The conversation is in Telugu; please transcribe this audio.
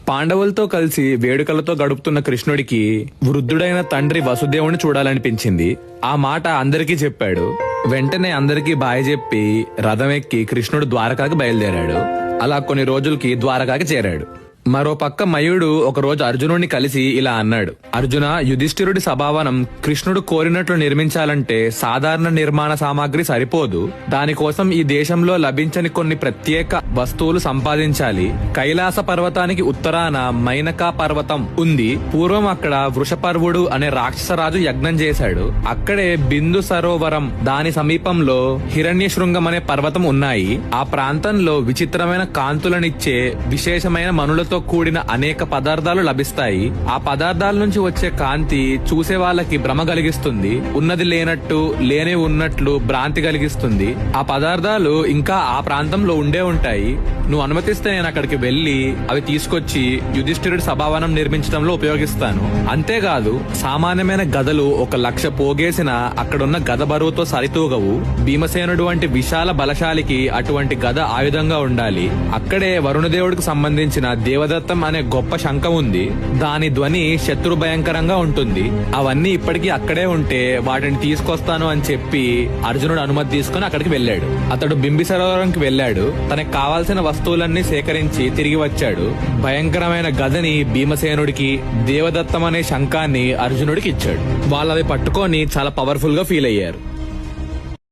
పాండవులతో కలిసి వేడుకలతో గడుపుతున్న కృష్ణుడికి వృద్ధుడైన తండ్రి వసుదేవుని చూడాలనిపించింది. ఆ మాట అందరికీ చెప్పాడు. వెంటనే అందరికీ బాయ్ చెప్పి రథం ఎక్కి కృష్ణుడు ద్వారకాకి బయలుదేరాడు. అలా కొన్ని రోజులకి ద్వారకాకి చేరాడు. మరో పక్క మయుడు ఒకరోజు అర్జునుడిని కలిసి ఇలా అన్నాడు. అర్జున, యుధిష్ఠిరుడి సభావనం కృష్ణుడు కోరినట్లు నిర్మించాలంటే సాధారణ నిర్మాణ సామాగ్రి సరిపోదు. దానికోసం ఈ దేశంలో లభించని కొన్ని ప్రత్యేక వస్తువులు సంపాదించాలి. కైలాస పర్వతానికి ఉత్తరాన మైనకా పర్వతం ఉంది. పూర్వం అక్కడ వృషపర్వుడు అనే రాక్షసరాజు యజ్ఞం చేశాడు. అక్కడే బిందు సరోవరం, దాని సమీపంలో హిరణ్యశృంగం అనే పర్వతం ఉన్నాయి. ఆ ప్రాంతంలో విచిత్రమైన కాంతులనిచ్చే విశేషమైన మనులతో కూడిన అనేక పదార్థాలు లభిస్తాయి. ఆ పదార్థాల నుంచి వచ్చే కాంతి చూసే వాళ్ళకి భ్రమ కలిగిస్తుంది. ఉన్నది లేనట్టు, లేని ఉన్నట్లు భ్రాంతి కలిగిస్తుంది. ఆ పదార్థాలు ఇంకా ఆ ప్రాంతంలో ఉండే ఉంటాయి. నువ్వు అనుమతిస్తే నేను అక్కడికి వెళ్లి అవి తీసుకొచ్చి యుధిష్ఠిరుడి సభావనం నిర్మించడంలో ఉపయోగిస్తాను. అంతేకాదు, సామాన్యమైన గదలు 1,00,000 పోగేసిన అక్కడున్న గద బరువుతో సరితూగవు. భీమసేనుడు వంటి విశాల బలశాలికి అటువంటి గద ఆయుధంగా ఉండాలి. అక్కడే వరుణదేవుడికి సంబంధించిన దేవదత్తం అనే గొప్ప శంఖం ఉంది. దాని ధ్వని శత్రు భయంకరంగా ఉంటుంది. అవన్నీ ఇప్పటికీ అక్కడే ఉంటే వాటిని తీసుకొస్తాను అని చెప్పి అర్జునుడు అనుమతి తీసుకుని అక్కడికి వెళ్ళాడు. అతడు బింబి సరోవరంకి వెళ్ళాడు. తనకు కావాల్సిన వస్తువులన్నీ సేకరించి తిరిగి వచ్చాడు. భయంకరమైన గదని భీమసేనుడికి, దేవదత్తం అనే శంఖాన్ని అర్జునుడికి ఇచ్చాడు. వాళ్ళవి పట్టుకొని చాలా పవర్ఫుల్ గా ఫీల్ అయ్యారు.